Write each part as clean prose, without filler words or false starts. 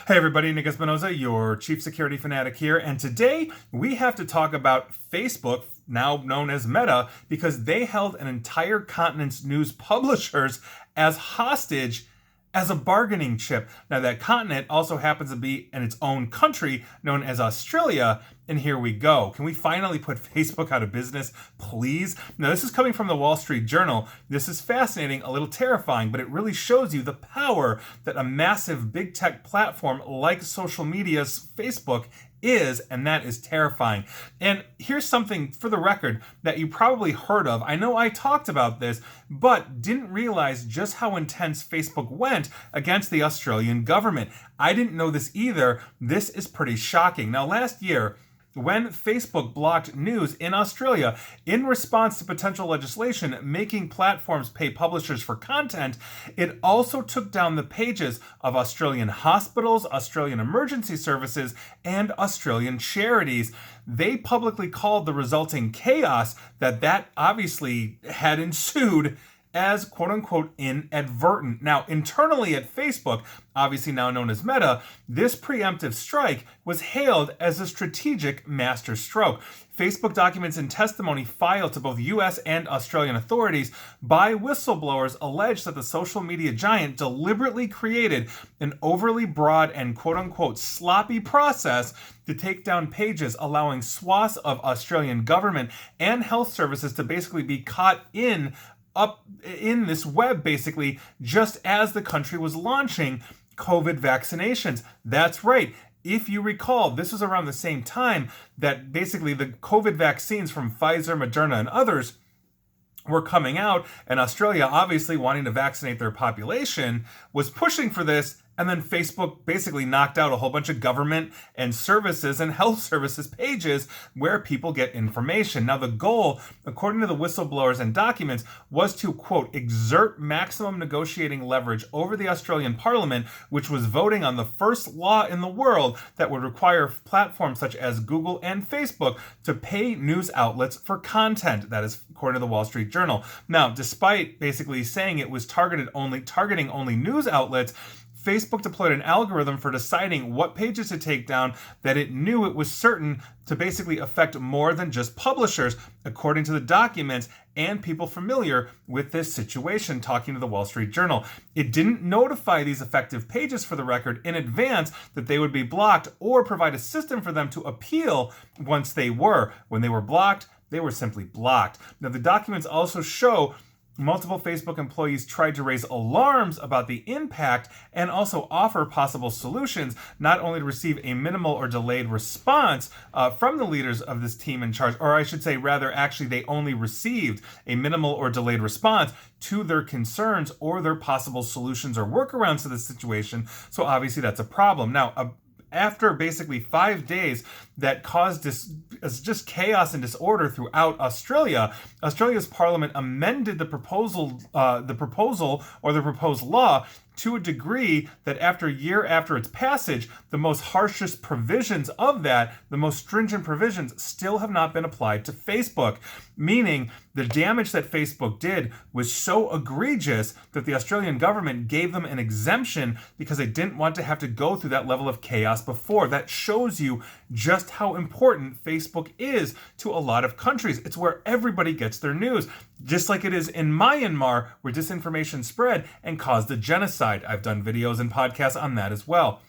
Hey everybody, Nick Espinoza, your chief security fanatic here, and today we have to talk about Facebook, now known as Meta, because they held an entire continent's news publishers as hostage as a bargaining chip. Now that continent also happens to be in its own country known as Australia, and here we go. Can we finally put Facebook out of business, please? Now this is coming from the Wall Street Journal. This is fascinating, a little terrifying, but it really shows you the power that a massive big tech platform like social media's Facebook is, and that is terrifying. And here's something for the record that you probably heard of. I know I talked about this, but didn't realize just how intense Facebook went against the Australian government. I didn't know this either. This is pretty shocking. Now, last year, when Facebook blocked news in Australia in response to potential legislation making platforms pay publishers for content, it also took down the pages of Australian hospitals, Australian emergency services, and Australian charities. They publicly called the resulting chaos that obviously had ensued as quote-unquote inadvertent. Now, internally at Facebook, obviously now known as Meta, this preemptive strike was hailed as a strategic masterstroke. Facebook documents and testimony filed to both US and Australian authorities by whistleblowers allege that the social media giant deliberately created an overly broad and quote-unquote sloppy process to take down pages, allowing swaths of Australian government and health services to basically be caught up in this web, basically, just as the country was launching COVID vaccinations. That's right. If you recall, this was around the same time that basically the COVID vaccines from Pfizer, Moderna, and others were coming out, and Australia, obviously wanting to vaccinate their population, was pushing for this. And then Facebook basically knocked out a whole bunch of government and services and health services pages where people get information. Now, the goal, according to the whistleblowers and documents, was to, quote, exert maximum negotiating leverage over the Australian Parliament, which was voting on the first law in the world that would require platforms such as Google and Facebook to pay news outlets for content. That is according to the Wall Street Journal. Now, despite basically saying it was targeting only news outlets, Facebook deployed an algorithm for deciding what pages to take down that it knew it was certain to basically affect more than just publishers, according to the documents and people familiar with this situation talking to the Wall Street Journal. It didn't notify these affected pages, for the record, in advance that they would be blocked or provide a system for them to appeal once they were. When they were blocked, they were simply blocked. Now, the documents also show multiple Facebook employees tried to raise alarms about the impact and also offer possible solutions, not only to receive a minimal or delayed response from the leaders of this team in charge, or I should say rather, actually, they only received a minimal or delayed response to their concerns or their possible solutions or workarounds to the situation. So obviously that's a problem. Now, after basically 5 days that caused just chaos and disorder throughout Australia, Australia's parliament amended the proposed law to a degree that after a year after its passage, the most harshest provisions of that, the most stringent provisions, still have not been applied to Facebook. Meaning the damage that Facebook did was so egregious that the Australian government gave them an exemption because they didn't want to have to go through that level of chaos before. That shows you just how important Facebook is to a lot of countries. It's where everybody gets their news. Just like it is in Myanmar, where disinformation spread and caused a genocide. I've done videos and podcasts on that as well.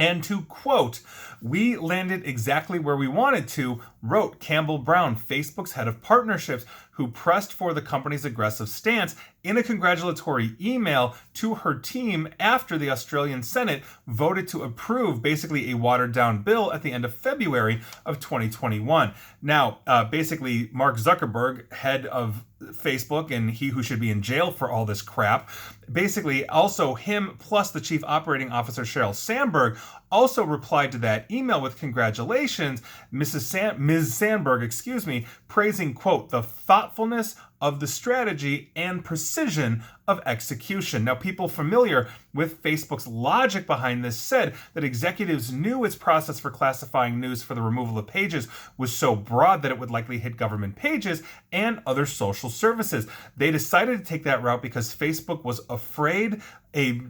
And to quote, "We landed exactly where we wanted to," wrote Campbell Brown, Facebook's head of partnerships, who pressed for the company's aggressive stance in a congratulatory email to her team after the Australian Senate voted to approve basically a watered-down bill at the end of February of 2021. Now, basically, Mark Zuckerberg, head of Facebook and he who should be in jail for all this crap, basically also him plus the chief operating officer Sheryl Sandberg also replied to that email with congratulations, Ms. Sandberg, praising, quote, the thoughtfulness of the strategy and precision of execution. Now, people familiar with Facebook's logic behind this said that executives knew its process for classifying news for the removal of pages was so broad that it would likely hit government pages and other social services. They decided to take that route because Facebook was afraid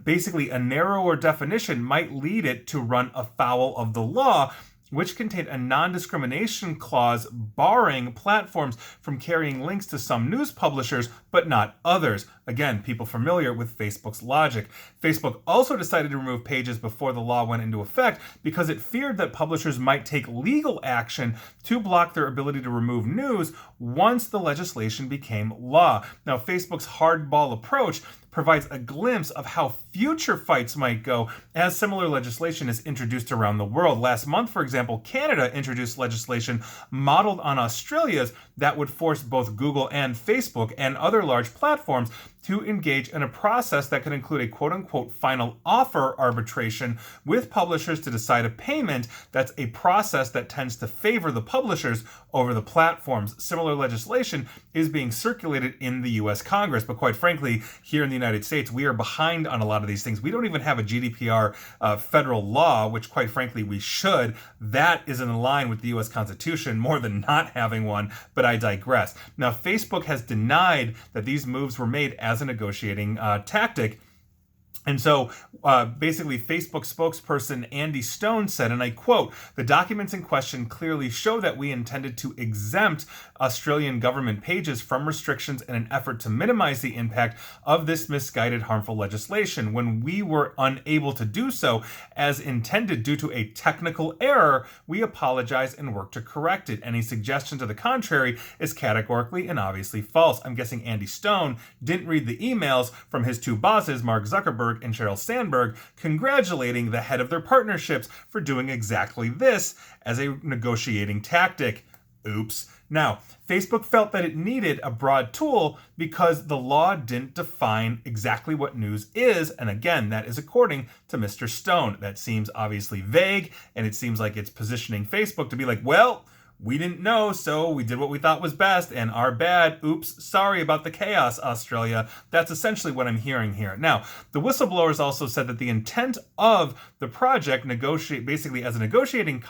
basically a narrower definition might lead it to run afoul of the law, which contained a non-discrimination clause barring platforms from carrying links to some news publishers, but not others. Again, people familiar with Facebook's logic. Facebook also decided to remove pages before the law went into effect because it feared that publishers might take legal action to block their ability to remove news once the legislation became law. Now, Facebook's hardball approach provides a glimpse of how future fights might go as similar legislation is introduced around the world. Last month, for example, Canada introduced legislation modeled on Australia's that would force both Google and Facebook and other large platforms to engage in a process that could include a quote-unquote final offer arbitration with publishers to decide a payment. That's a process that tends to favor the publishers over the platforms. Similar legislation is being circulated in the US Congress, but quite frankly, here in the United States, we are behind on a lot of these things. We don't even have a GDPR federal law, which quite frankly we should. That is in line with the US Constitution more than not having one, but I digress. Now, Facebook has denied that these moves were made as a negotiating tactic. And so basically, Facebook spokesperson Andy Stone said, and I quote, "The documents in question clearly show that we intended to exempt Australian government pages from restrictions in an effort to minimize the impact of this misguided, harmful legislation. When we were unable to do so as intended due to a technical error, we apologize and work to correct it. Any suggestion to the contrary is categorically and obviously false." I'm guessing Andy Stone didn't read the emails from his two bosses, Mark Zuckerberg and Sheryl Sandberg, congratulating the head of their partnerships for doing exactly this as a negotiating tactic. Oops. Now, Facebook felt that it needed a broad tool because the law didn't define exactly what news is, and again, that is according to Mr. Stone. That seems obviously vague, and it seems like it's positioning Facebook to be like, well, we didn't know, so we did what we thought was best, and our bad. Oops, sorry about the chaos, Australia. That's essentially what I'm hearing here. Now, the whistleblowers also said that the intent of the project, basically as a negotiating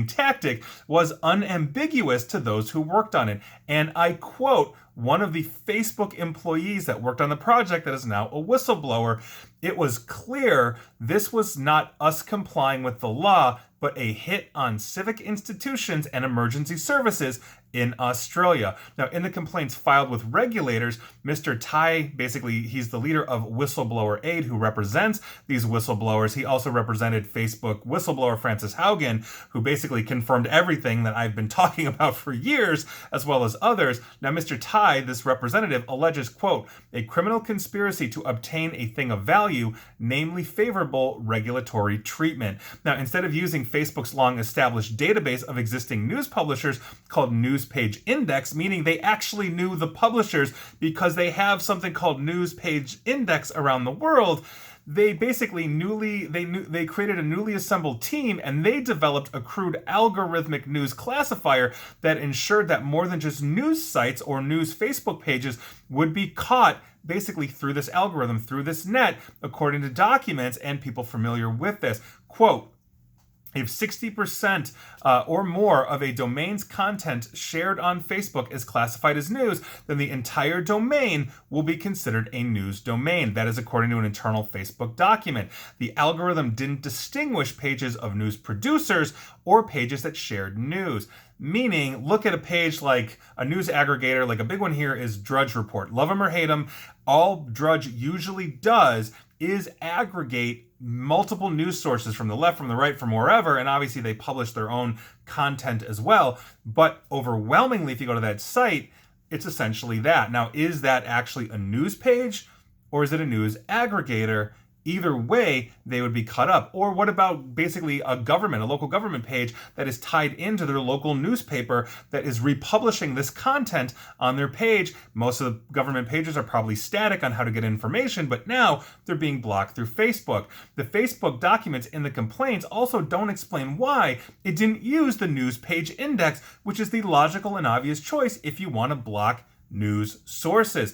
tactic, was unambiguous to those who worked on it. And I quote one of the Facebook employees that worked on the project that is now a whistleblower. "It was clear this was not us complying with the law, but a hit on civic institutions and emergency services in Australia." Now, in the complaints filed with regulators, Mr. Tai, basically, he's the leader of Whistleblower Aid, who represents these whistleblowers. He also represented Facebook whistleblower Frances Haugen, who basically confirmed everything that I've been talking about for years, as well as others. Now, Mr. Tai, this representative, alleges, quote, "a criminal conspiracy to obtain a thing of value, namely favorable regulatory treatment." Now, instead of using Facebook's long-established database of existing news publishers called News Page Index, meaning they actually knew the publishers because they have something called News Page Index around the world, they basically they created a newly assembled team, and they developed a crude algorithmic news classifier that ensured that more than just news sites or news Facebook pages would be caught basically through this algorithm, through this net, according to documents and people familiar with this. Quote, "If 60% or more of a domain's content shared on Facebook is classified as news, then the entire domain will be considered a news domain." That is according to an internal Facebook document. The algorithm didn't distinguish pages of news producers or pages that shared news. Meaning, look at a page like a news aggregator, like a big one here is Drudge Report. Love them or hate them, all Drudge usually does is aggregate multiple news sources from the left, from the right, from wherever, and obviously they publish their own content as well. But overwhelmingly, if you go to that site, it's essentially that. Now, is that actually a news page or is it a news aggregator? Either way, they would be cut up. Or what about basically a local government page that is tied into their local newspaper that is republishing this content on their page? Most of the government pages are probably static on how to get information, but now they're being blocked through Facebook. The Facebook documents in the complaints also don't explain why it didn't use the News Page Index, which is the logical and obvious choice if you want to block news sources.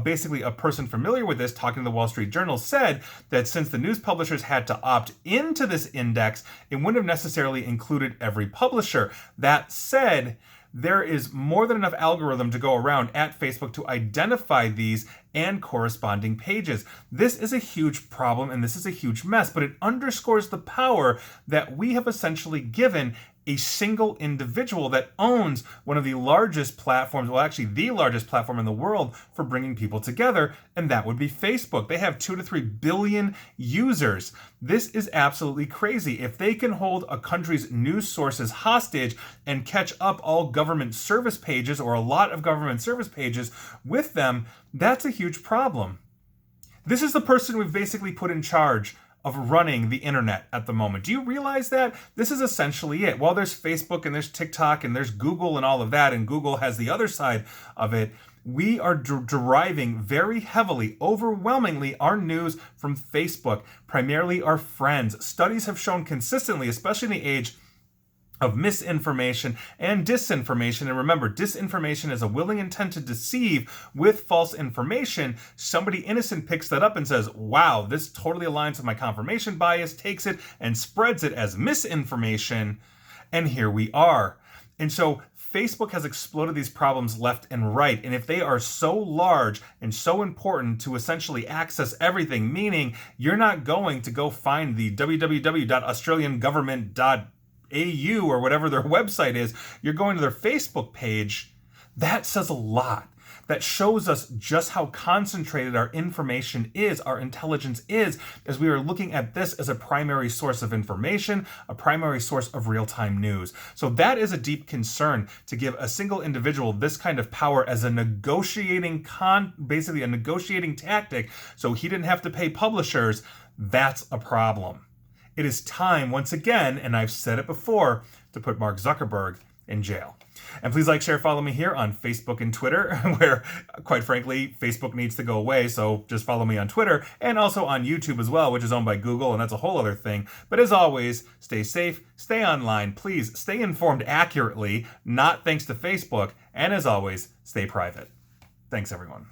Basically, a person familiar with this, talking to the Wall Street Journal, said that since the news publishers had to opt into this index, it wouldn't have necessarily included every publisher. That said, there is more than enough algorithm to go around at Facebook to identify these and corresponding pages. This is a huge problem and this is a huge mess, but it underscores the power that we have essentially given a single individual that owns one of the largest platforms, well, actually the largest platform in the world for bringing people together, and that would be Facebook. They have 2 to 3 billion users. This is absolutely crazy. If they can hold a country's news sources hostage and catch up all government service pages or a lot of government service pages with them, that's a huge problem. This is the person we've basically put in charge of running the internet at the moment. Do you realize that? This is essentially it. While there's Facebook and there's TikTok and there's Google and all of that, and Google has the other side of it, we are deriving very heavily, overwhelmingly, our news from Facebook, primarily our friends. Studies have shown consistently, especially in the age of misinformation and disinformation. And remember, disinformation is a willing intent to deceive with false information. Somebody innocent picks that up and says, wow, this totally aligns with my confirmation bias, takes it and spreads it as misinformation. And here we are. And so Facebook has exploded these problems left and right. And if they are so large and so important to essentially access everything, meaning you're not going to go find the www.australiangovernment.au or whatever their website is, you're going to their Facebook page, that says a lot. That shows us just how concentrated our information is, our intelligence is, as we are looking at this as a primary source of information, a primary source of real-time news. So that is a deep concern, to give a single individual this kind of power as a basically a negotiating tactic, so he didn't have to pay publishers. That's a problem. It is time, once again, and I've said it before, to put Mark Zuckerberg in jail. And please like, share, follow me here on Facebook and Twitter, where, quite frankly, Facebook needs to go away, so just follow me on Twitter, and also on YouTube as well, which is owned by Google, and that's a whole other thing. But as always, stay safe, stay online, please stay informed accurately, not thanks to Facebook, and as always, stay private. Thanks, everyone.